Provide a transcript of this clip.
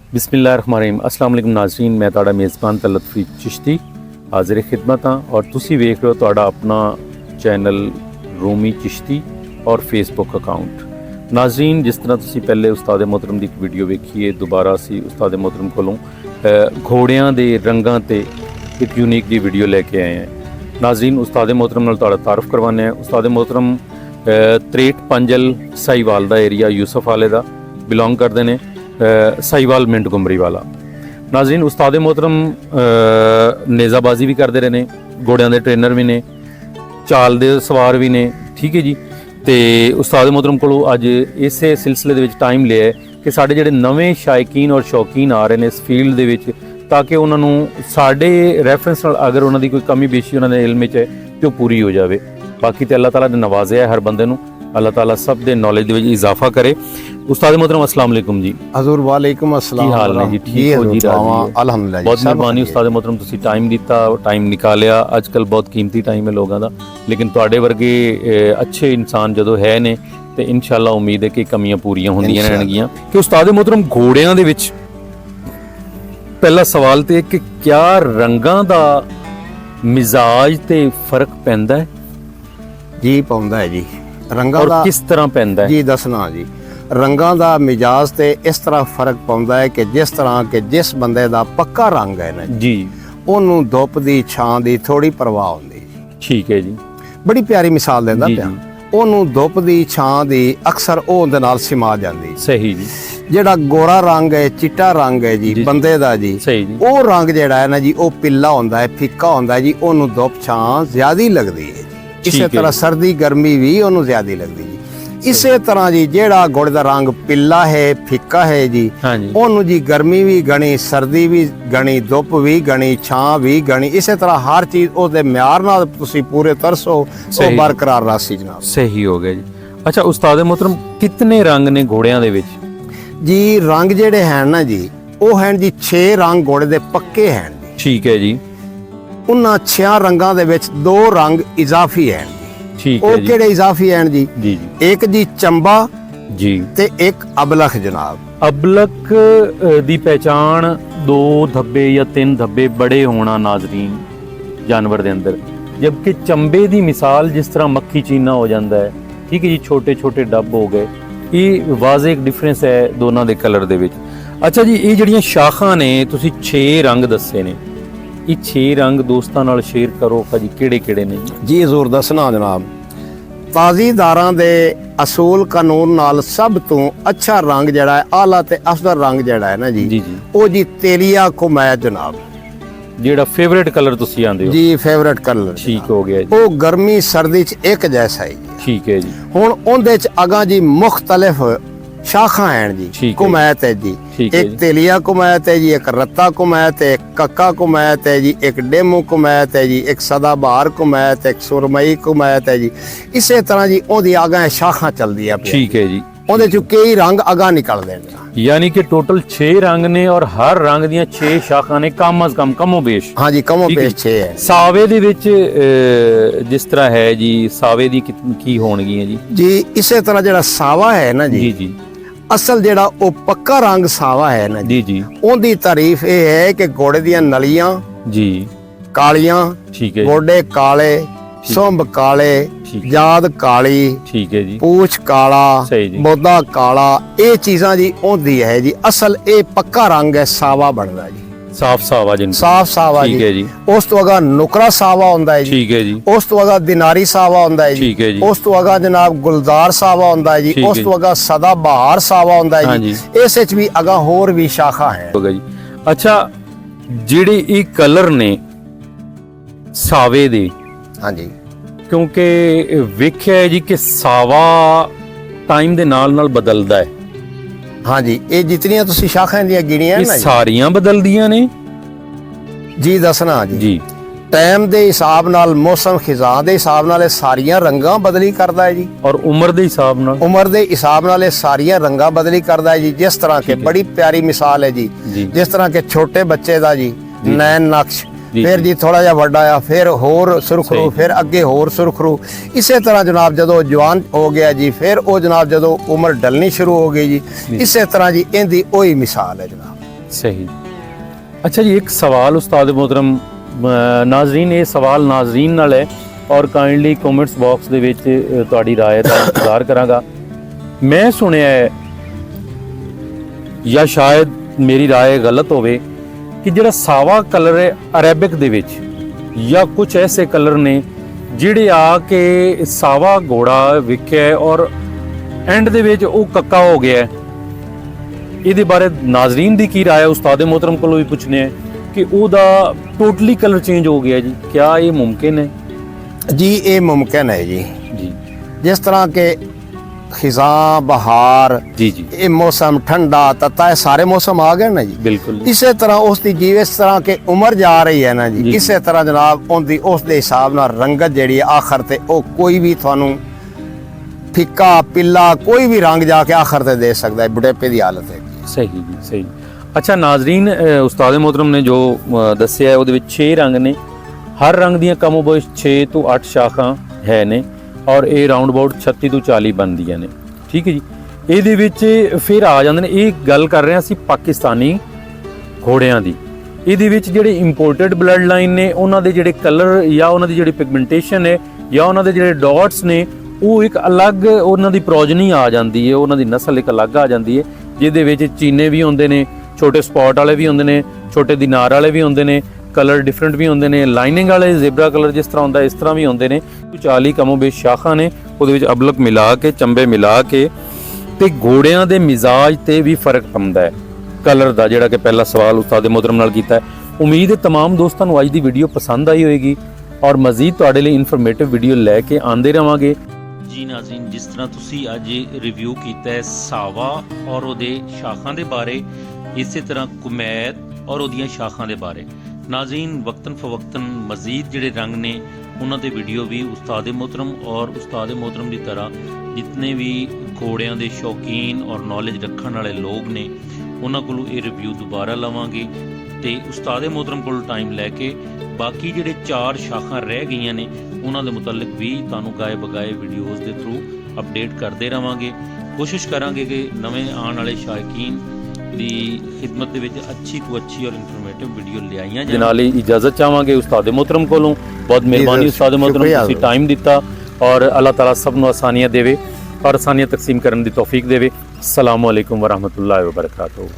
बिस्मिल्लाहिर्रहमानिर्रहीम। अस्सलाम वालेकुम नाज़रीन, मैं तुहाडा मेज़बान तलत फरीद चिश्ती हाज़िर खिदमत हाँ और तुसी वेख रहे हो तुहाडा अपना चैनल रूमी चिश्ती और फेसबुक अकाउंट। नाज़रीन, जिस तरह तुसी पहले उस्ताद मोहतरम की एक वीडियो वेखी है, दोबारा असी उस्ताद मोहतरम कोलों घोड़ियां दे रंगां ते एक यूनीक जी वीडियो लैके आए हैं। नाज़रीन, उस्ताद मोहतरम नाल तुहाडा तारुफ करवाने हैं। उस्ताद मोहतरम 63 पंजल साहिवाल दा एरिया यूसुफ वाले दा बिलोंग करते हैं, साहिवाल मिंट गुमरी वाला। नाज़रीन, उस्ताद मोहतरम नेज़ाबाजी भी करते रहे ने, घोड़ियां दे ट्रेनर भी ने, चाल दे सवार भी ने, ठीक है जी। तो उस्ताद मोहतरम को अज इस सिलसिले दे विच टाइम लिया है कि साढ़े जिहड़े नवे शायकीन और शौकीन आ रहे हैं इस फील्ड दे विच, ताकि उन्होंने साढ़े रैफरेंस नाल अगर उन्होंने कोई कमी बेशी उन्होंने इल्म च है तो पूरी हो जाए। बाकी तो अल्लाह ताला ने नवाज़िया है हर बंदे नूं, अल्लाह ताला सब दे नॉलेज दे विच इजाफा करे। उस्ताद मोहतरम अस्सलाम वालेकुम जी। हजूर वालेकुम अस्सलाम। की हाल ने जी? ठीक हो जी? अल्हम्दुलिल्लाह, बहुत मेहरबानी उस्ताद मोहतरम, तुसी टाइम दिता, टाइम निकालिया। अजकल बहुत कीमती टाइम है लोगों का, लेकिन तुहाडे वर्गे अच्छे इंसान जो है ने ते इंशाअल्लाह उम्मीद है कि कमियां पूरियां होंदियां रहणगियां। कि उस्ताद मोहतरम घोड़ियां दे विच पहला सवाल तो कि क्या रंगां दा मिजाज ते फर्क पैंदा है जी? पाउंदा है जी रंगां और दा। किस तरह पैंदा है जी दसना जी, रंगां दा मिजाज ते इस तरह फर्क पाउंदा है कि जिस तरह के जिस बंदे दा पक्का रंग है ना जी, ओनू धुप दी छां दी थोड़ी परवाह होंदी जी। ठीक है जी। बड़ी प्यारी मिसाल देंदा जी, पिया। ओनू धुप दी छां दी अक्सर ओह दे नाल सिमा जांदी। सही जी। जेड़ा गोरा रंग है, चिट्टा रंग है जी, जी, बंदे दा जी, सही जी। ਉਹ रंग जेड़ा है ना जी ਉਹ पिल्ला ਹੁੰਦਾ है, फिक्का ਹੁੰਦਾ है जी, ਉਹਨੂੰ धुप छां ਜ਼ਿਆਦੀ लगदी है जी। इसे तरह सर्दी गर्मी भी ਉਹਨੂੰ ਜ਼ਿਆਦੀ लगदी जी। इसे तरह जी जेड़ा घोड़े ਦਾ रंग पिल्ला है, फिक्का है जी, हाँ जी। ਉਹਨੂੰ जी गर्मी भी गणी, सर्दी भी गणी, धुप भी गणी, छां भी गणी। इसे तरह हर चीज ਉਹਦੇ ਮਿਆਰ ਨਾਲ ਤੁਸੀਂ ਪੂਰੇ ਤਰਸੋ ਉਹ ਬਰਕਰਾਰ ਰਾਸੀ ਜਨਾਬ। सही हो गया जी। अच्छा उस्ताद मोहतरम, कितने रंग ने घोड़ियां दे विच? जी रंग जेड़े हैं ना जी, ਉਹ हैं जी 6 रंग घोड़े ਦੇ ਪੱਕੇ हैं जी। ठीक है जी। ਉਹਨਾਂ 6 ਰੰਗਾਂ ਦੇ ਵਿੱਚ 2 रंग इजाफी हैं जी। ठीक ਉਹ है जी। ਕਿਹੜੇ ਇਜ਼ਾਫੀ हैं जी? जी जी ਇੱਕ ਜੀ ਚੰਬਾ जी। ਤੇ ਇੱਕ ਅਬਲਖ ਜਨਾਬ। अबलक दी पहचान 2 धब्बे या 3 धब्बे बड़े होना नाजरीन जानवर दे अंदर, जबकि चंबे दी मिसाल जिस तरह मक्खी चीना हो जाता है, ठीक है जी, छोटे छोटे डब हो गए। ये वाज़े एक डिफरेंस है दोनों दे कलर दे विच। अच्छा जी, ये जड़ियां शाखां ने तुसी 6 रंग दस्से ने, ये 6 रंग दोस्तां नाल शेयर करो जी, किहड़े किहड़े ने? ਜੀ ਜ਼ਰੂਰ ਦੱਸਣਾ ਜਨਾਬ। ਤਾਜ਼ੀਦਾਰਾਂ ਦੇ ਅਸੂਲ ਕਾਨੂੰਨ ਨਾਲ ਸਭ ਤੋਂ ਅੱਛਾ ਰੰਗ ਜਿਹੜਾ ਹੈ, ਆਲਾ ਤੇ ਅਫਜ਼ਲ ਰੰਗ ਜਿਹੜਾ ਹੈ ਨਾ जी ਜੀ, जी। ਉਹ ਜੀ ਤੇਲੀਆ ਕੁਮੈਤ ਜਨਾਬ। जेड़ा फेवरेट कलर तुसी आंदे हो? ਜੀ ਫੇਵਰਟ ਕਲਰ। ठीक हो गया जी। ਉਹ ਗਰਮੀ ਸਰਦੀ ਚ ਇੱਕ ਜੈਸਾ ਹੀ ਜੀ। ठीक है जी। ਹੁਣ ਉਹਦੇ ਚ ਅਗਾ ਜੀ ਮੁxtਲਿਫ शाखा हैं जी। ठीक है। कुमैत है जी, ठीक है एक जी। तेलिया कुमैत है जी, एक रत्ता कुमैत है, एक कक्का कुमैत है जी, एक डेमू कुमैत है जी, एक सदाबहार कुमैत, एक सुरमई कुमैत है जी। इसे तरह जी ओदी आगा शाखा चलदी है। ठीक है जी। ओदे चो कई रंग आगा निकलदे ने। यानी कि टोटल 6 रंग ने और हर रंग दियां 6 शाखां ने, कम अज कम कमो बेश। हाँ जी, कमो ठीक है। पेश 6 है। सावे दे विच जिस तरह है जी, सावे दी की होणगी है जी? जी इसे तरह जेड़ा सावा है ना जी जी, जी असल जेड़ा ओ पक्का रंग सावा है ना जी, जी जी ओदी तारीफ ये है कि घोड़े दियां नलियां जी। कालियां, ठीक है। गोडे काले, सुंभ काले, ठीक है। जाद काली, ठीक है जी। पूछ काला, सही जी। बोदा काला, ये चीज़ां जी ओंदी है जी। असल ये पक्का रंग है, सावा बनदा जी, साफ सावा जिन। साफ सावा ठीक है जी। उस तो अगा नुकरा सावा होंदा है जी। ठीक है जी। उस तो अगा दिनारी सावा होंदा है जी। ठीक है जी। उस तो अगा जनाब गुलजार सावा होंदा है जी। ठीक उस है तो अगा सदाबहार सावा होंदा हाँ है जी। जी। इस विच भी अगा होर भी शाखा है। हो गया जी। अच्छा, जेड़े ये कलर ने सावे दे, हाँ जी। क्योंकि वेख्या है जी कि सावा टाइम दे नाल नाल बदलदा है। हाँ जी, ये जितनियां तुसी शाखां दियां गिणियां ये ना जी, सारियां बदलदियां ने जी दसना जी। जी। टाइम ਦੇ ਹਿਸਾਬ ਨਾਲ ਮੌਸਮ ਖਿਜ਼ਾਂ ਦੇ ਹਿਸਾਬ ਨਾਲ ਇਹ ਸਾਰੀਆਂ ਰੰਗਾਂ ਬਦਲੀ ਕਰਦਾ ਹੈ ਜੀ। और उम्र दे हिसाब नाल? ਉਮਰ ਦੇ ਹਿਸਾਬ ਨਾਲ ਇਹ ਸਾਰੀਆਂ ਰੰਗਾਂ ਬਦਲੀ ਕਰਦਾ ਹੈ ਜੀ। ਜਿਸ ਤਰ੍ਹਾਂ ਕਿ ਬੜੀ ਪਿਆਰੀ ਮਿਸਾਲ ਹੈ ਜੀ, जी ਜਿਸ ਤਰ੍ਹਾਂ ਕਿ ਛੋਟੇ ਬੱਚੇ ਦਾ ਜੀ ਨੈਣ ਨਕਸ਼, जी, ਫਿਰ ਜੀ ਥੋੜਾ ਜਿਹਾ ਵੱਡਾ ਆ, ਫਿਰ ਹੋਰ ਸੁਰਖਰੂ, सही। ਫਿਰ ਅੱਗੇ ਹੋਰ ਸੁਰਖਰੂ। ਇਸੇ ਤਰ੍ਹਾਂ ਜਨਾਬ ਜਦੋਂ ਜਵਾਨ ਹੋ ਗਿਆ ਜੀ, ਫਿਰ ਉਹ ਜਨਾਬ ਜਦੋਂ ਉਮਰ ਢਲਣੀ ਸ਼ੁਰੂ ਹੋ ਗਈ ਜੀ, जी। ਇਸੇ ਤਰ੍ਹਾਂ ਜੀ ਇਹਦੀ ਉਹੀ ਮਿਸਾਲ ਹੈ ਜਨਾਬ। सही। अच्छा जी, एक सवाल उस्ताद मोहतरम, नाजरीन ये सवाल नाजरीन नाल है और काइंडली कमेंट्स बॉक्स ਦੇ ਵਿੱਚ ਤੁਹਾਡੀ ਰਾਏ ਦਾ ਇੰਤਜ਼ਾਰ ਕਰਾਂਗਾ। ਮੈਂ ਸੁਣਿਆ ਹੈ ਜਾਂ ਸ਼ਾਇਦ ਮੇਰੀ ਰਾਏ ਗਲਤ ਹੋਵੇ ਕਿ ਜਿਹੜਾ ਸਾਵਾ ਕਲਰ ਹੈ ਅਰੇਬਿਕ ਦੇ ਵਿੱਚ ਜਾਂ ਕੁਝ ਐਸੇ ਕਲਰ ਨੇ ਜਿਹੜੇ ਆ ਕੇ ਸਾਵਾ ਘੋੜਾ ਵਿਕਿਆ ਔਰ ਐਂਡ ਦੇ ਵਿੱਚ ਉਹ ਕੱਕਾ ਹੋ ਗਿਆ। ਇਹਦੇ ਬਾਰੇ ਨਾਜ਼ਰੀਨ ਦੀ ਕੀ ਰਾਏ ਹੈ, ਉਸਤਾਦ मोहतरम ਕੋਲੋਂ ਵੀ ਪੁੱਛਨੇ ਹੈ ਕਿ ਉਹਦਾ ਟੋਟਲੀ ਕਲਰ ਚੇਂਜ ਹੋ ਗਿਆ ਜੀ, क्या ਇਹ ਮੁਮਕਿਨ ਹੈ? जी ये मुमकिन है जी। जी जिस तरह के खिजां बहार जी जी ये मौसम ठंडा तता है, सारे मौसम आ गए ना जी। बिल्कुल इसे तरह उसकी जिस तरह के उम्र जा रही है ना जी, जी, इसे तरह जनाब उनकी उस दे हिसाब नाल रंगत जिहड़ी है आखिर ते ओ कोई भी थानू फिक्का पीला कोई भी रंग जाके आखिर ते दे सकता है बुढ़ापे की हालत है। सही जी सही। अच्छा नाजरीन, उस्ताद मोहतरम ने जो दस्सिया है ਉਹਦੇ ਵਿੱਚ 6 ਰੰਗ ਨੇ, हर रंग ਦੀਆਂ ਕਮੋਬੇਸ਼ 6 ਤੋਂ 8 ਸ਼ਾਖਾਂ ਹੈ ਨੇ ਔਰ ਇਹ ਰਾਉਂਡ ਅਬਾਊਟ 36 ਤੋਂ 40 ਬਣਦੀਆਂ ਨੇ। ਠੀਕ ਹੈ ਜੀ। ਇਹਦੇ ਵਿੱਚ ਫਿਰ ਆ ਜਾਂਦੇ ਨੇ, ਇਹ ਗੱਲ ਕਰ ਰਹੇ ਹਾਂ ਅਸੀਂ ਪਾਕਿਸਤਾਨੀ ਘੋੜਿਆਂ ਦੀ। ਇਹਦੇ ਵਿੱਚ ਜਿਹੜੇ ਇੰਪੋਰਟਡ ਬਲੱਡ ਲਾਈਨ ਨੇ ਉਹਨਾਂ ਦੇ ਜਿਹੜੇ ਕਲਰ ਜਾਂ ਉਹਨਾਂ ਦੀ ਜਿਹੜੀ ਪਿਗਮੈਂਟੇਸ਼ਨ ਹੈ ਜਾਂ ਉਹਨਾਂ ਦੇ ਜਿਹੜੇ ਡਾਟਸ ਨੇ ਉਹ ਇੱਕ ਅਲੱਗ ਉਹਨਾਂ ਦੀ ਪ੍ਰੋਜਨੀ ਆ ਜਾਂਦੀ ਹੈ, ਉਹਨਾਂ ਦੀ ਨਸਲ ਇੱਕ ਅਲੱਗ ਆ ਜਾਂਦੀ ਹੈ, ਜਿਹਦੇ ਵਿੱਚ ਚੀਨੇ ਵੀ ਹੁੰਦੇ ਨੇ, ਛੋਟੇ ਸਪੌਟ ਵਾਲੇ ਵੀ ਹੁੰਦੇ ਨੇ, ਛੋਟੇ ਦਿਨਾਰ ਵਾਲੇ ਵੀ ਹੁੰਦੇ ਨੇ, ਕਲਰ ਡਿਫਰੈਂਟ ਵੀ ਹੁੰਦੇ ਨੇ, ਲਾਈਨਿੰਗ ਵਾਲੇ ਜ਼ੇਬਰਾ ਕਲਰ ਜਿਸ ਤਰ੍ਹਾਂ ਹੁੰਦਾ ਇਸ ਤਰ੍ਹਾਂ ਵੀ ਹੁੰਦੇ ਨੇ। 40 ਕਮੋਬੇਸ਼ ਸ਼ਾਖਾਂ ਨੇ, ਉਹਦੇ ਵਿੱਚ ਅਬਲਕ ਮਿਲਾ ਕੇ ਚੰਬੇ ਮਿਲਾ ਕੇ ਤੇ ਘੋੜਿਆਂ ਦੇ ਮਿਜ਼ਾਜ ਤੇ ਵੀ ਫਰਕ ਪੈਂਦਾ ਹੈ ਕਲਰ ਦਾ, ਜਿਹੜਾ ਕਿ ਪਹਿਲਾ ਸਵਾਲ ਉਸਤਾਦ मोहतरम ਨਾਲ ਕੀਤਾ ਹੈ। ਉਮੀਦ ਹੈ तमाम ਦੋਸਤਾਂ ਨੂੰ ਅੱਜ ਦੀ ਵੀਡੀਓ ਪਸੰਦ ਆਈ ਹੋਏਗੀ ਔਰ ਮਜ਼ੀਦ ਤੁਹਾਡੇ ਲਈ ਇਨਫੋਰਮੇਟਿਵ ਵੀਡੀਓ ਲੈ ਕੇ ਆਉਂਦੇ ਰਵਾਂਗੇ। ਜੀ ਨਾਜ਼ਰੀਨ, ਜਿਸ ਤਰ੍ਹਾਂ ਤੁਸੀਂ ਅੱਜ ਰਿਵਿਊ ਕੀਤਾ ਹੈ ਸਾਵਾ ਔਰ ਉਹਦੇ ਸ਼ਾਖਾਂ ਦੇ ਬਾਰੇ, ਇਸੇ ਤਰ੍ਹਾਂ ਕੁਮੈਤ ਔਰ ਉਹਦੀਆਂ ਸ਼ਾਖਾਂ ਦੇ ਬਾਰੇ, ਨਾਜ਼ਰੀਨ ਵਕਤਨ ਫਵਕਤਨ ਮਜ਼ੀਦ ਜਿਹੜੇ ਰੰਗ ਨੇ ਉਹਨਾਂ ਦੇ ਵੀਡੀਓ ਵੀ ਉਸਤਾਦ मोहतरम ਔਰ ਉਸਤਾਦ मोहतरम ਦੀ ਤਰ੍ਹਾਂ ਜਿਤਨੇ ਵੀ ਘੋੜਿਆਂ ਦੇ ਸ਼ੌਕੀਨ ਔਰ ਨੌਲੇਜ ਰੱਖਣ ਵਾਲੇ ਲੋਕ ਨੇ ਉਹਨਾਂ ਕੋਲੋਂ ਇਹ ਰਿਵਿਊ ਦੁਬਾਰਾ ਲਵਾਂਗੇ ਤੇ ਉਸਤਾਦ मोहतरम ਕੋਲ ਟਾਈਮ ਲੈ ਕੇ ਬਾਕੀ ਜਿਹੜੇ 4 ਸ਼ਾਖਾਂ ਰਹਿ ਗਈਆਂ ਨੇ ਉਹਨਾਂ ਦੇ ਮੁਤਲਕ ਵੀ ਤੁਹਾਨੂੰ ਗਾਏ ਬਗਾਏ ਵੀਡੀਓਜ਼ ਦੇ ਥਰੂ ਅਪਡੇਟ ਕਰਦੇ ਰਵਾਂਗੇ। ਕੋਸ਼ਿਸ਼ ਕਰਾਂਗੇ ਕਿ ਨਵੇਂ ਆਉਣ ਵਾਲੇ ਸ਼ੌਕੀਨ ਦੀ ਖਿਦਮਤ ਦੇ ਵਿੱਚ ਅੱਛੀ ਤੋਂ ਅੱਛੀ ਔਰ ਇਨਫੋਰਮੇਟਿਵ ਵੀਡੀਓ ਲਿਆਈਆਂ ਜਾਣ। ਨਾਲ ਹੀ ਇਜਾਜ਼ਤ ਚਾਹਾਂਗੇ ਉਸਤਾਦ मोहतरम ਕੋਲੋਂ। ਬਹੁਤ ਮਿਹਰਬਾਨੀ ਉਸਤਾਦ मोहतरम, ਤੁਸੀਂ ਟਾਈਮ ਦਿੱਤਾ ਔਰ ਅੱਲਾਹ ਤਾਲਾ ਸਭ ਨੂੰ ਆਸਾਨੀਆਂ ਦੇਵੇ ਔਰ ਆਸਾਨੀਆਂ ਤਕਸੀਮ ਕਰਨ ਦੀ ਤੌਫੀਕ ਦੇਵੇ। ਅਸਲਾਮੁ ਅਲੈਕੁਮ ਵਰਹਿਮਤੁல்லாਹਿ ਵਬਰਕਾਤੁਹੂ।